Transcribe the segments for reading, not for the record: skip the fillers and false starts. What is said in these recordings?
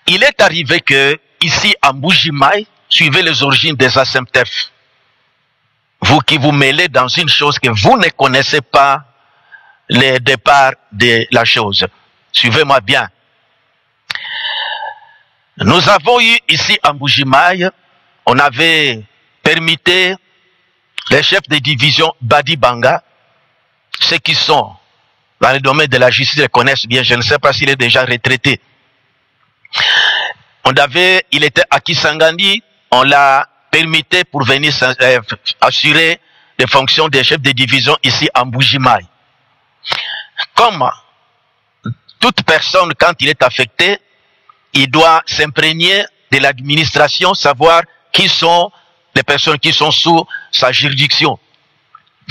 Il est arrivé que, ici à Mbujimayi, suivez les origines des ASEMTEF. Vous qui vous mêlez dans une chose que vous ne connaissez pas le départ de la chose. Suivez-moi bien. Nous avons eu ici à Mbujimayi, on avait permité les chefs de division Badi Banga, ceux qui sont dans le domaine de la justice les connaissent bien, je ne sais pas s'il est déjà retraité. Il était à Kisangani, on l'a permité pour venir assurer les fonctions des chefs de division ici à Mbujimayi. Comme toute personne, quand il est affecté, il doit s'imprégner de l'administration, savoir qui sont les personnes qui sont sous sa juridiction.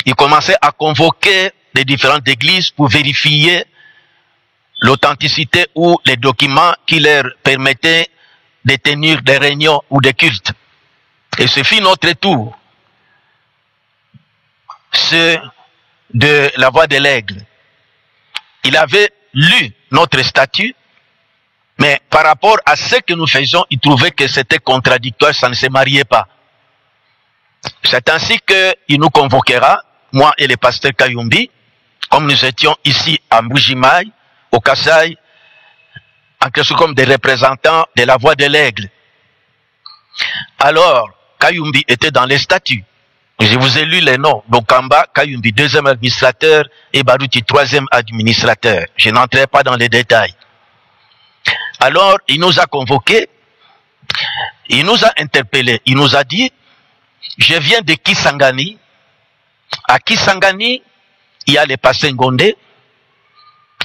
Il commençait à convoquer les différentes églises pour vérifier l'authenticité ou les documents qui leur permettaient de tenir des réunions ou des cultes. Et ce fut notre tour. Ceux de la voix de l'aigle. Il avait lu notre statut, mais par rapport à ce que nous faisions, il trouvait que c'était contradictoire, ça ne se mariait pas. C'est ainsi qu'il nous convoquera, moi et le pasteur Kayumbi, comme nous étions ici à Mbujimayi, au Kasaï, en quelque sorte comme des représentants de la voix de l'aigle. Alors, Kayumbi était dans les statuts. Je vous ai lu les noms. Bokamba, Kayumbi, deuxième administrateur, et Baruti, troisième administrateur. Je n'entrerai pas dans les détails. Alors, il nous a convoqués, il nous a interpellés, il nous a dit, je viens de Kisangani. À Kisangani, il y a le pasteur Ngondé,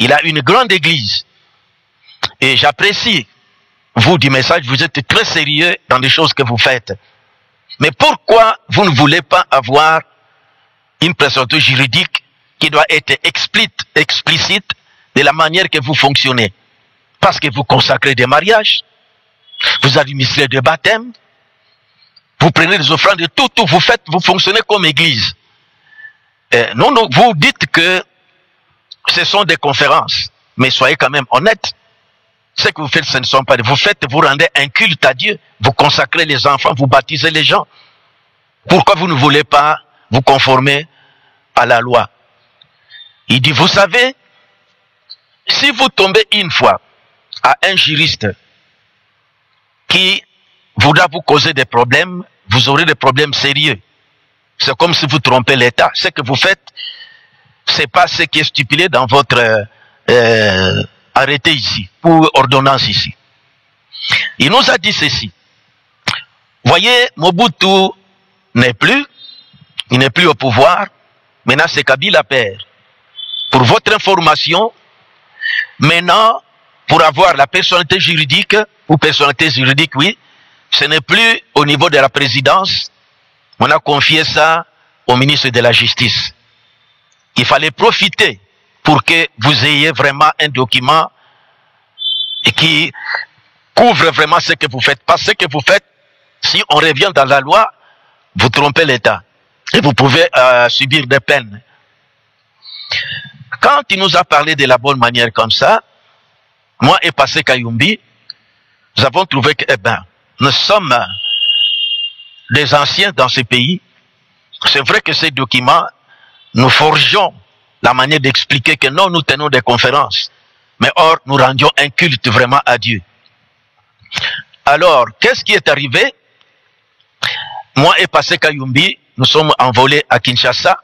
il a une grande église. Et j'apprécie, vous du message, vous êtes très sérieux dans les choses que vous faites. Mais pourquoi vous ne voulez pas avoir une présentation juridique qui doit être explicite de la manière que vous fonctionnez? Parce que vous consacrez des mariages, vous administrez des baptêmes, vous prenez des offrandes de tout, vous fonctionnez comme église. Non, vous dites que ce sont des conférences, mais soyez quand même honnêtes. Ce que vous faites, ce ne sont pas... Vous rendez un culte à Dieu, vous consacrez les enfants, vous baptisez les gens. Pourquoi vous ne voulez pas vous conformer à la loi? Il dit, vous savez, si vous tombez une fois à un juriste qui voudra vous causer des problèmes, vous aurez des problèmes sérieux. C'est comme si vous trompez l'État. Ce que vous faites, c'est pas ce qui est stipulé dans votre arrêté ici, ou ordonnance ici. Il nous a dit ceci. Voyez, Mobutu n'est plus, il n'est plus au pouvoir, maintenant c'est Kabila père. Pour votre information, maintenant, pour avoir la personnalité juridique, ou personnalité juridique, oui, ce n'est plus au niveau de la présidence, on a confié ça au ministre de la Justice. Il fallait profiter pour que vous ayez vraiment un document et qui couvre vraiment ce que vous faites. Parce que ce que vous faites, si on revient dans la loi, vous trompez l'État. Et vous pouvez subir des peines. Quand il nous a parlé de la bonne manière comme ça, moi et Passé Kayumbi, nous avons trouvé que, nous sommes des anciens dans ce pays. C'est vrai que ces documents, nous forgeons la manière d'expliquer que non, nous tenons des conférences. Mais or, nous rendions un culte vraiment à Dieu. Alors, qu'est-ce qui est arrivé? Moi et Passé Kayumbi, nous sommes envolés à Kinshasa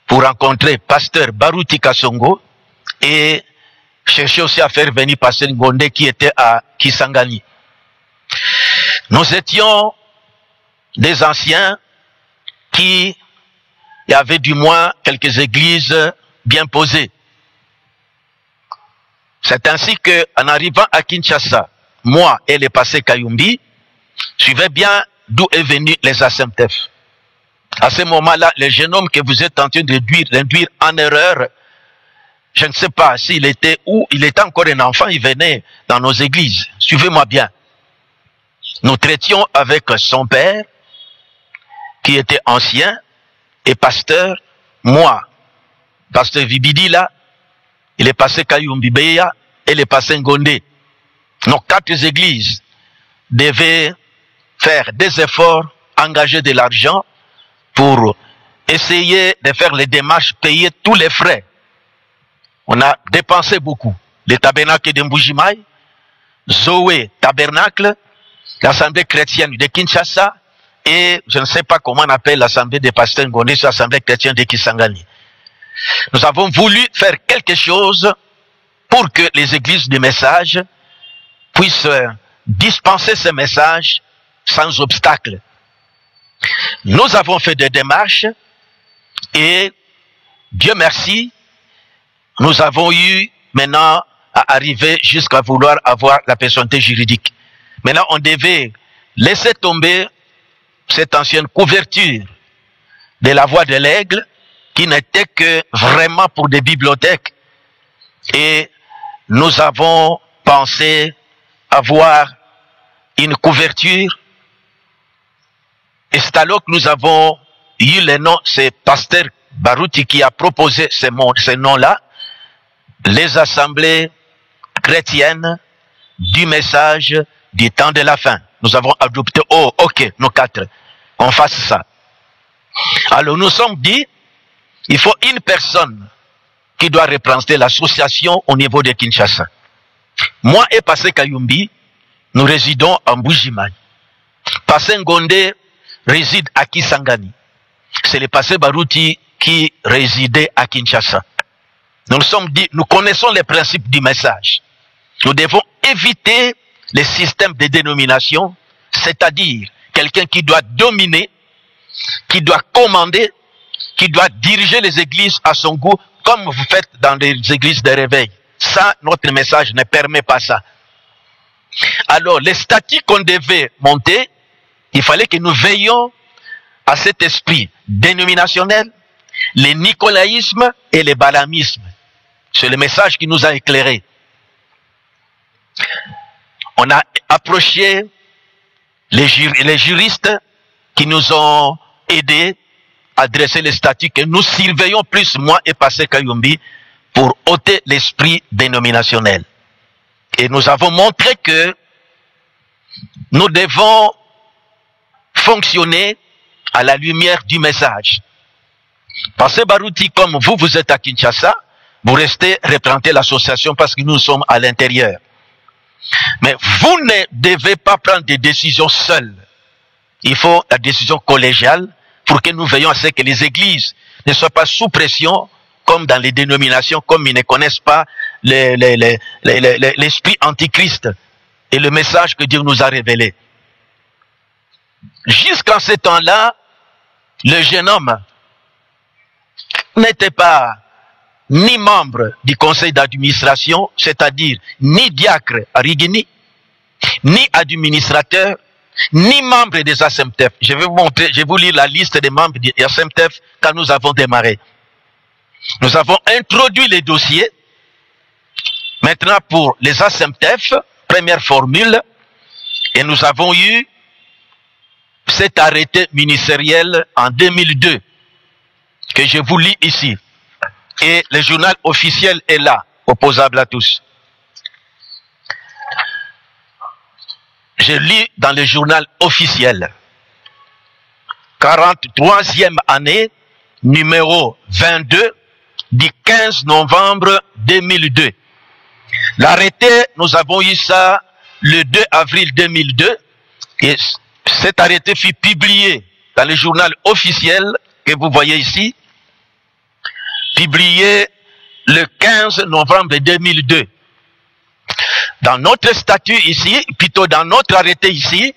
pour rencontrer pasteur Baruti Kasongo et chercher aussi à faire venir pasteur Ngondé qui était à Kisangani. Nous étions des anciens qui avaient du moins quelques églises bien posées. C'est ainsi qu'en arrivant à Kinshasa, moi et le Passé Kayumbi, suivaient bien d'où est venu les ASEMTEF. À ce moment-là, le jeune homme que vous êtes en train d'induire en erreur, je ne sais pas s'il était où, il était encore un enfant, il venait dans nos églises. Suivez-moi bien. Nous traitions avec son père, qui était ancien, et pasteur, moi, pasteur Vibidi là, il est passé Kayumbi Beya, et il est passé Ngondé. nos 4 églises devaient faire des efforts, engager de l'argent pour essayer de faire les démarches, payer tous les frais. On a dépensé beaucoup. Le tabernacle de Mbujimaï, Zoé Tabernacle, l'Assemblée chrétienne de Kinshasa, et je ne sais pas comment on appelle l'Assemblée des pasteurs Ngondé, c'est l'Assemblée chrétienne de Kisangani. Nous avons voulu faire quelque chose pour que les églises de message puissent dispenser ces messages sans obstacle. Nous avons fait des démarches et Dieu merci, nous avons eu maintenant à arriver jusqu'à vouloir avoir la personnalité juridique. Maintenant, on devait laisser tomber cette ancienne couverture de la voix de l'aigle qui n'était que vraiment pour des bibliothèques. Et nous avons pensé avoir une couverture. Et c'est alors que nous avons eu le nom, c'est Pasteur Barouti qui a proposé ces noms-là, les assemblées chrétiennes du message du temps de la fin. Nous avons adopté, oh ok, nos 4, on fasse ça. Alors nous sommes dit, il faut une personne qui doit représenter l'association au niveau de Kinshasa. Moi et Passé Kayumbi, nous résidons en Mbujimaï. Passé Ngondé réside à Kisangani. C'est le Passé Barouti qui résidait à Kinshasa. Nous nous sommes dit, nous connaissons les principes du message. Nous devons éviter les systèmes de dénomination, c'est-à-dire quelqu'un qui doit dominer, qui doit commander, qui doit diriger les églises à son goût, comme vous faites dans les églises de réveil. Ça, notre message ne permet pas ça. Alors, les statuts qu'on devait monter, il fallait que nous veillions à cet esprit dénominationnel, le nicolaïsme et le balamisme. C'est le message qui nous a éclairés. On a approché les juristes qui nous ont aidés à dresser les statuts que nous surveillons plus, moi et Passé Kayumbi, pour ôter l'esprit dénominationnel. Et nous avons montré que nous devons fonctionner à la lumière du message. Passé Barouti, comme vous êtes à Kinshasa, vous restez représenter l'association parce que nous sommes à l'intérieur. Mais vous ne devez pas prendre des décisions seules. Il faut la décision collégiale pour que nous veillions à ce que les églises ne soient pas sous pression comme dans les dénominations, comme ils ne connaissent pas l'esprit antichrist et le message que Dieu nous a révélé. Jusqu'à ce temps-là, le jeune homme n'était pas ni membre du conseil d'administration, c'est-à-dire ni diacre à Rigini, ni administrateur, ni membre des ASEMTEF. Je vais vous montrer, je vais vous lire la liste des membres des ASEMTEF quand nous avons démarré. Nous avons introduit les dossiers. Maintenant pour les ASEMTEF, première formule, et nous avons eu cet arrêté ministériel en 2002, que je vous lis ici. Et le journal officiel est là, opposable à tous. Je lis dans le journal officiel. 43e année, numéro 22, du 15 novembre 2002. L'arrêté, nous avons eu ça le 2 avril 2002. Et cet arrêté fut publié dans le journal officiel que vous voyez ici, publié le 15 novembre 2002. Dans notre statut ici, plutôt dans notre arrêté ici,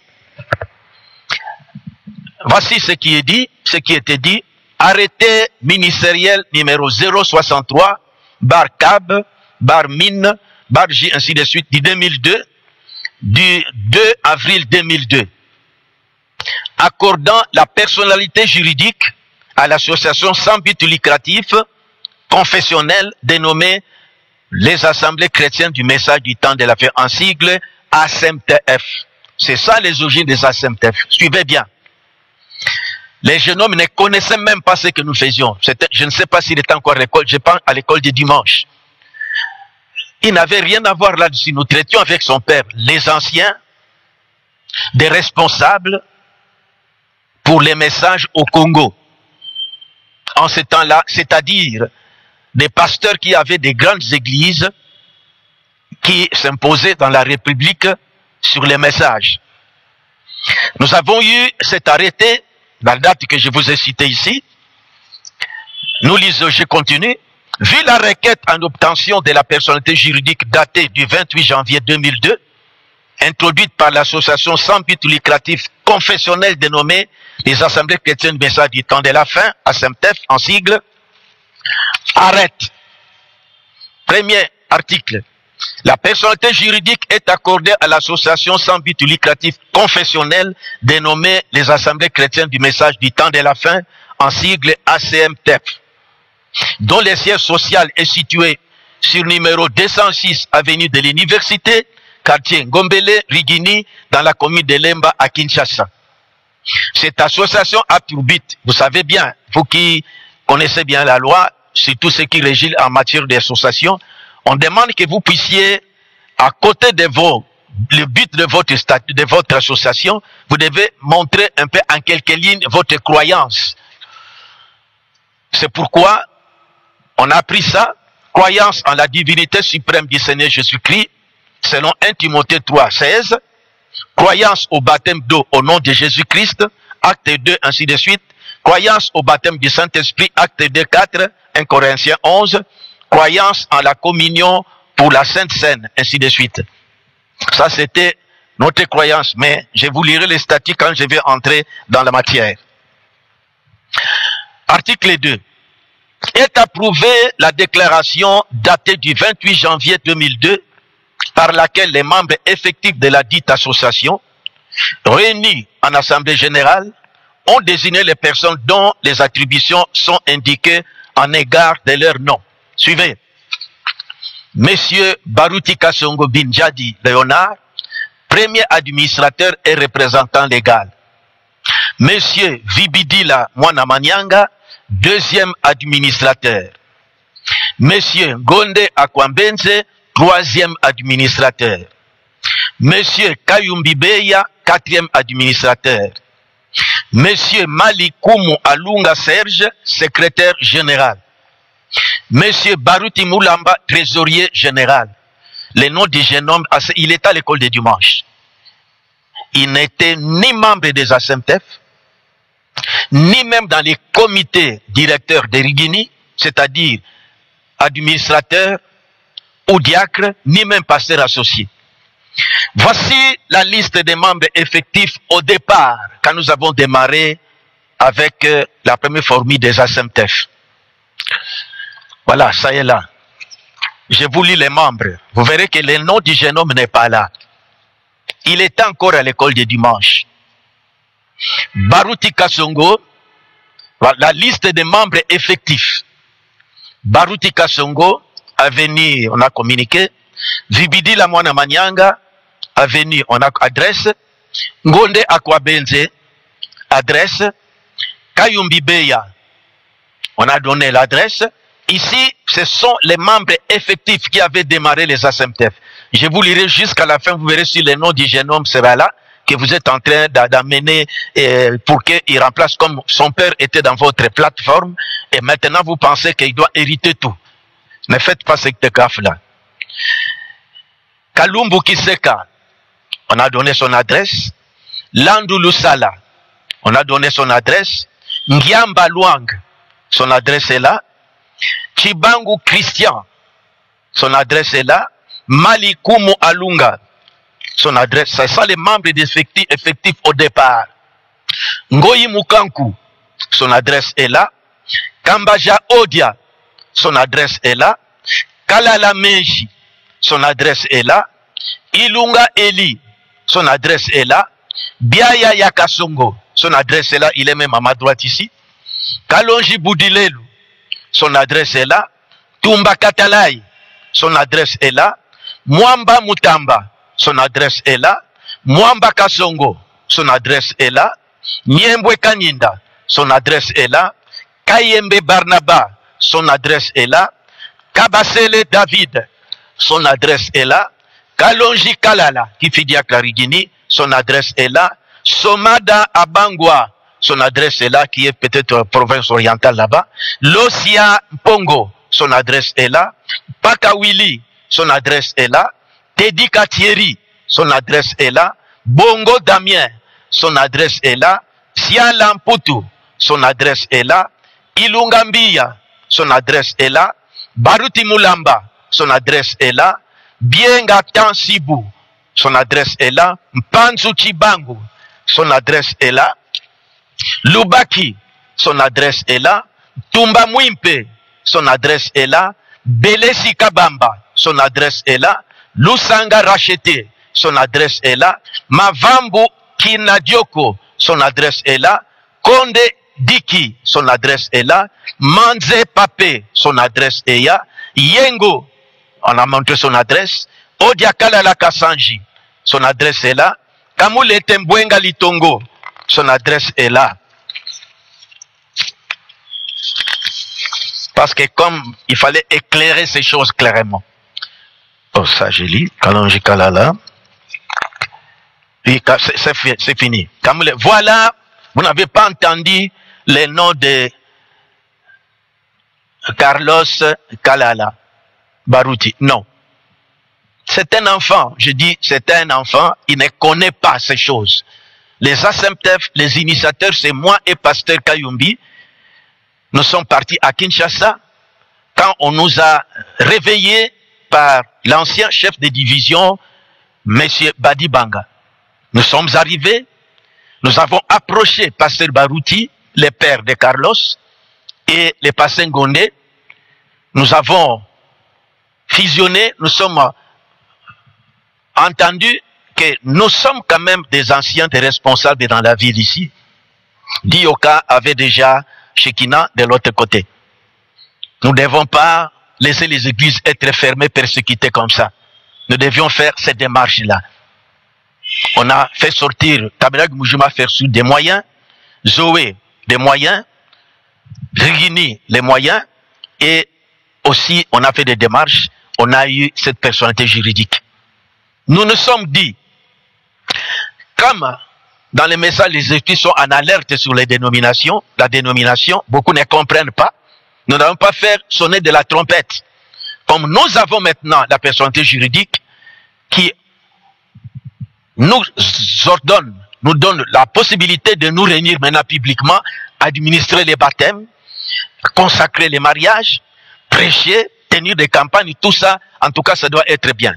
voici ce qui est dit, ce qui était dit. Arrêté ministériel numéro 063, bar CAB, bar mine, bar J, ainsi de suite, du 2002, du 2 avril 2002. Accordant la personnalité juridique à l'association sans but lucratif confessionnelle dénommée les Assemblées chrétiennes du message du temps de la fin, en sigle ASEMTF. C'est ça les origines des ASEMTF. Suivez bien. Les jeunes hommes ne connaissaient même pas ce que nous faisions. Je ne sais pas s'il était encore à l'école, je pense à l'école du dimanche. Il n'avait rien à voir là-dessus. Nous traitions avec son père, les anciens, des responsables pour les messages au Congo. En ce temps-là, c'est-à-dire des pasteurs qui avaient des grandes églises qui s'imposaient dans la République sur les messages. Nous avons eu cet arrêté, la date que je vous ai citée ici. Nous lisons, je continue. Vu la requête en obtention de la personnalité juridique datée du 28 janvier 2002, introduite par l'association sans but lucratif confessionnelle dénommée les Assemblées chrétiennes du message du temps de la fin, ASEMTEF en sigle, arrête. Premier article. La personnalité juridique est accordée à l'association sans but lucratif confessionnelle dénommée les Assemblées chrétiennes du message du temps de la fin, en sigle ACMTEF, dont le siège social est situé sur numéro 206 avenue de l'Université, quartier Ngombele, Rigini, dans la commune de Lemba à Kinshasa. Cette association a pour but, vous savez bien, vous qui connaissez bien la loi, surtout ce qui régit en matière d'association, on demande que vous puissiez, à côté de le but de votre statut, de votre association, vous devez montrer un peu en quelques lignes votre croyance. C'est pourquoi on a pris ça, croyance en la divinité suprême du Seigneur Jésus-Christ, selon 1 Timothée 3, 16, croyance au baptême d'eau au nom de Jésus-Christ, acte 2, ainsi de suite, croyance au baptême du Saint-Esprit, acte 2, 4, 1 Corinthiens 11, croyance en la communion pour la Sainte Seine, ainsi de suite. Ça, c'était notre croyance, mais je vous lirai les statuts quand je vais entrer dans la matière. Article 2. Est approuvée la déclaration datée du 28 janvier 2002 par laquelle les membres effectifs de la dite association, réunis en assemblée générale, ont désigné les personnes dont les attributions sont indiquées en égard de leur nom. Suivez. Monsieur Baruti Kasongo Binjadi Léonard, premier administrateur et représentant légal. Monsieur Vibidila Mwanamanyanga, deuxième administrateur. Monsieur Gonde Akwambenze, troisième administrateur. Monsieur Kayumbibeya, quatrième administrateur. Monsieur Malikumu Alunga Serge, secrétaire général. Monsieur Baruti Moulamba, trésorier général. Le nom du jeune homme, il est à l'école de dimanche. Il n'était ni membre des ASEMTEF, ni même dans les comités directeurs de Rigini, c'est-à-dire administrateur ou diacre, ni même pasteur associé. Voici la liste des membres effectifs au départ, quand nous avons démarré avec la première formule des ASEMTEF. Voilà, ça est là. Je vous lis les membres. Vous verrez que le nom du jeune homme n'est pas là. Il est encore à l'école du dimanche. Baruti Kasongo, la liste des membres effectifs. Baruti Kasongo, avenue, on a communiqué. Vibidi la Mwana Manyanga, avenue, on a adresse. Ngonde Akwabenze, adresse. Kayumbi Beya, on a donné l'adresse. Ici, ce sont les membres effectifs qui avaient démarré les ASEMTEF. Je vous lirai jusqu'à la fin, vous verrez si le nom du jeune homme sera là, que vous êtes en train d'amener pour qu'il remplace comme son père était dans votre plateforme, et maintenant vous pensez qu'il doit hériter tout. Ne faites pas cette gaffe-là. Kalumbu Kiseka, on a donné son adresse. Landu Lusala, on a donné son adresse. Ngiamba Luang, son adresse est là. Chibangu Christian, son adresse est là. Malikumu Alunga, son adresse, ce sont les membres effectifs au départ. Ngoyi Mukanku, son adresse est là. Kambaja Odia, son adresse est là. Kalala Meji, son adresse est là. Ilunga Eli, son adresse est là. Biaya Yakasongo, son adresse est là, il est même à ma droite ici. Kalonji Boudilelu, son adresse est là. Tumba Katalai, son adresse est là. Mwamba Mutamba, son adresse est là. Mwamba Kasongo, son adresse est là. Niembwe Kanyinda, son adresse est là. Kayembe Barnaba, son adresse est là. Kabasele David, son adresse est là. Kalonji Kalala, qui fait à Clarigini, son adresse est là. Somada Abangwa, son adresse est là, qui est peut-être province orientale là-bas. Losia Pongo, son adresse est là. Pakawili, son adresse est là. Teddy Katieri, son adresse est là. Bongo Damien, son adresse est là. Siala Mputu, son adresse est là. Ilungambiya, son adresse est là. Baruti Mulamba, son adresse est là. Bienga Tansibu, son adresse est là. Mpanzu Chibangu, son adresse est là. Lubaki, son adresse est là. Tumba Mwimpe, son adresse est là. Belesi Kabamba, son adresse est là. Lusanga Rachete, son adresse est là. Mavambu Kinadioko, son adresse est là. Konde Diki, son adresse est là. Manze Pape, son adresse est là. Yengo, on a montré son adresse. Odiakala Lakasanji, son adresse est là. Kamule Tembwenga Litongo, son adresse est là. Parce que comme il fallait éclairer ces choses clairement. Oh, ça j'ai lu. Kalonji Kalala. C'est fini. Kamule, voilà, vous n'avez pas entendu les noms de Carlos Kalala Baruti. Non. C'est un enfant. Je dis, c'est un enfant. Il ne connaît pas ces choses. Les ASMTF, les initiateurs, c'est moi et Pasteur Kayumbi. Nous sommes partis à Kinshasa quand on nous a réveillés par l'ancien chef de division, M. Badibanga. Nous sommes arrivés, nous avons approché Pasteur Baruti, le père de Carlos, et le Pasteur Ngondé. Nous avons fusionné, nous sommes entendus que nous sommes quand même des anciens, des responsables dans la ville ici. Dioka avait déjà Shekina de l'autre côté. Nous ne devons pas laisser les églises être fermées, persécutées comme ça. Nous devions faire cette démarche-là. On a fait sortir Tabernacle Mujuma Fersu des moyens, Zoé des moyens, Rigini les moyens, et aussi on a fait des démarches, on a eu cette personnalité juridique. Nous nous sommes dit, comme dans les messages, les églises sont en alerte sur les dénominations, la dénomination, beaucoup ne comprennent pas. Nous n'allons pas faire sonner de la trompette. Comme nous avons maintenant la personnalité juridique qui nous ordonne, nous donne la possibilité de nous réunir maintenant publiquement, administrer les baptêmes, consacrer les mariages, prêcher, tenir des campagnes, tout ça, en tout cas, ça doit être bien.